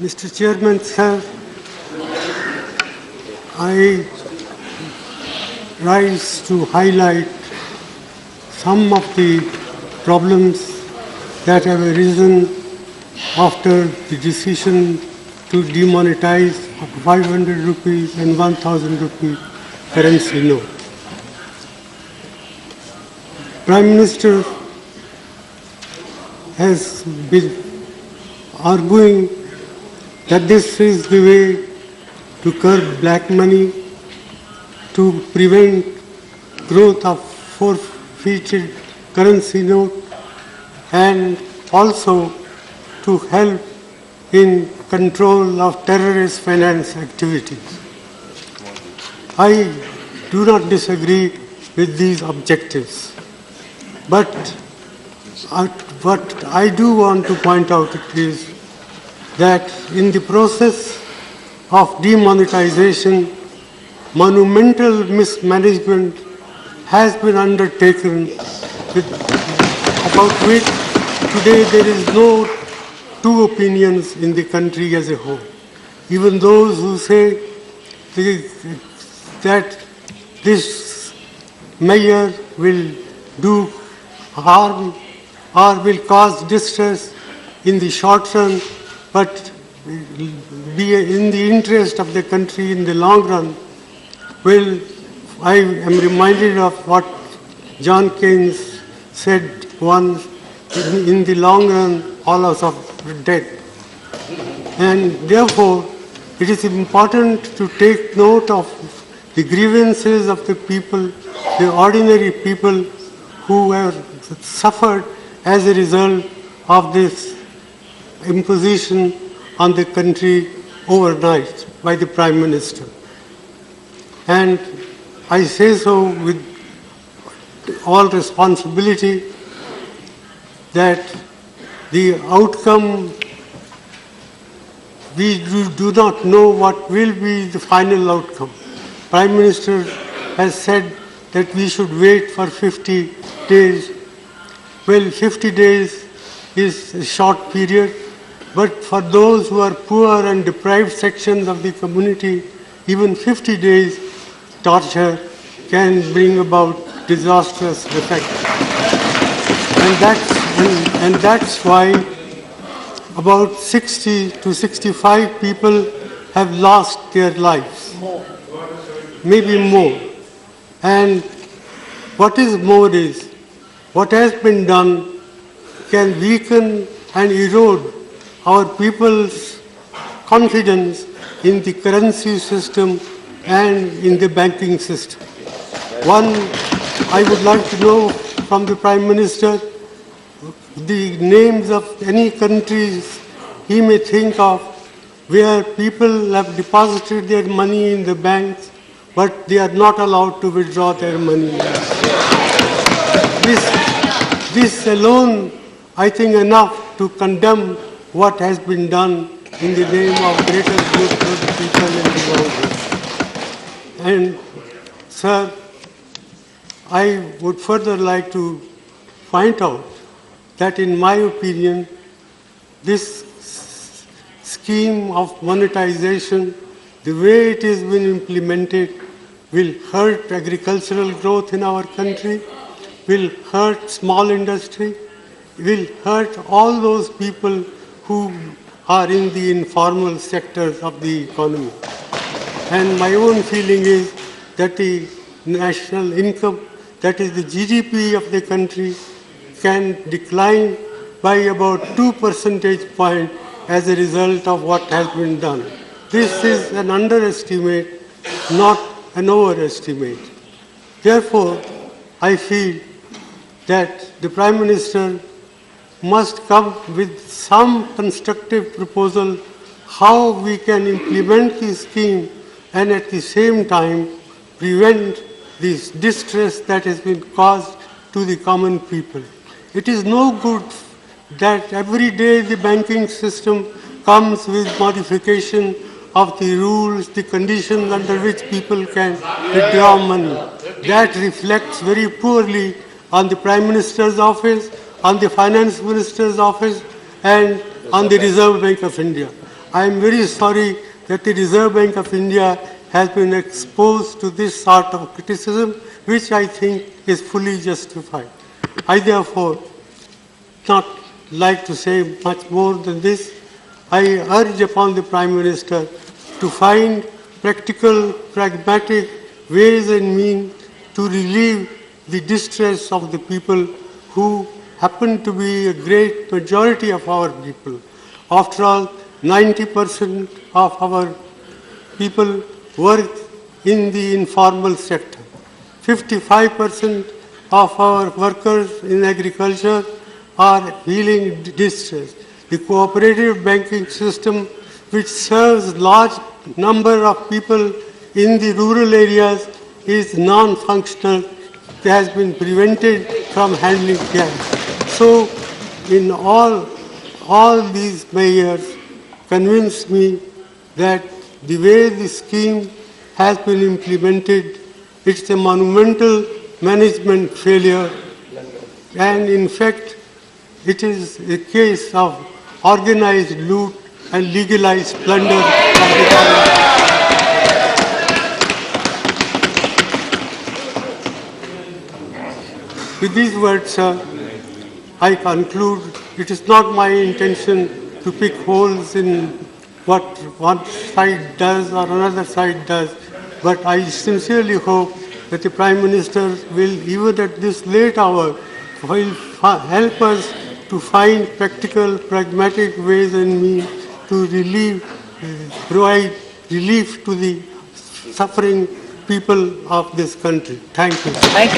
Mr. Chairman, sir, I rise to highlight some of the problems that have arisen after the decision to demonetize 500 rupees and 1000 rupee currency note. Prime Minister has been arguing that this is the way to curb black money, to prevent growth of forfeited currency note, and also to help in control of terrorist finance activities. I do not disagree with these objectives, but what I do want to point out is that in the process of demonetization, monumental mismanagement has been undertaken, about which today there is no two opinions in the country as a whole. Even those who say that this measure will do harm or will cause distress in the short run, but be in the interest of the country in the long run. Well, I am reminded of what John Keynes said once, in the long run, all of us are dead. And therefore, it is important to take note of the grievances of the people, the ordinary people who have suffered as a result of this imposition on the country overnight by the Prime Minister. And I say so with all responsibility that the outcome, we do not know what will be the final outcome. Prime Minister has said that we should wait for 50 days. Well, 50 days is a short period, but for those who are poor and deprived sections of the community, even 50 days torture can bring about disastrous effects. And that's why about 60 to 65 people have lost their lives. Maybe more. And what is more is, what has been done can weaken and erode our people's confidence in the currency system and in the banking system. One, I would like to know from the Prime Minister the names of any countries he may think of where people have deposited their money in the banks, but they are not allowed to withdraw their money. This alone, I think, enough to condemn what has been done in the name of greater good for the people in the world. And, sir, I would further like to point out that, in my opinion, this scheme of monetization, the way it has been implemented, will hurt agricultural growth in our country, will hurt small industry, will hurt all those people who are in the informal sectors of the economy. And my own feeling is that the national income, that is the GDP of the country, can decline by about 2 percentage points as a result of what has been done. This is an underestimate, not an overestimate. Therefore, I feel that the Prime Minister must come with some constructive proposal how we can implement the scheme and at the same time prevent this distress that has been caused to the common people. It is no good that every day the banking system comes with modification of the rules, the conditions under which people can withdraw money. That reflects very poorly on the Prime Minister's office, on the Finance Minister's office, and on the Reserve Bank of India. I am very sorry that the Reserve Bank of India has been exposed to this sort of criticism, which I think is fully justified. I therefore not like to say much more than this. I urge upon the Prime Minister to find practical, pragmatic ways and means to relieve the distress of the people who happen to be a great majority of our people. After all, 90% of our people work in the informal sector. 55% of our workers in agriculture are feeling distress. The cooperative banking system, which serves large number of people in the rural areas, is non-functional. It has been prevented from handling cash. So, in all these measures convince me that the way the scheme has been implemented, it's a monumental management failure, and in fact, it is a case of organized loot and legalized plunder of the government. With these words, sir, I conclude it is not my intention to pick holes in what one side does or another side does, but I sincerely hope that the Prime Minister will, even at this late hour, will help us to find practical, pragmatic ways and means to provide relief to the suffering people of this country. Thank you. Thank you.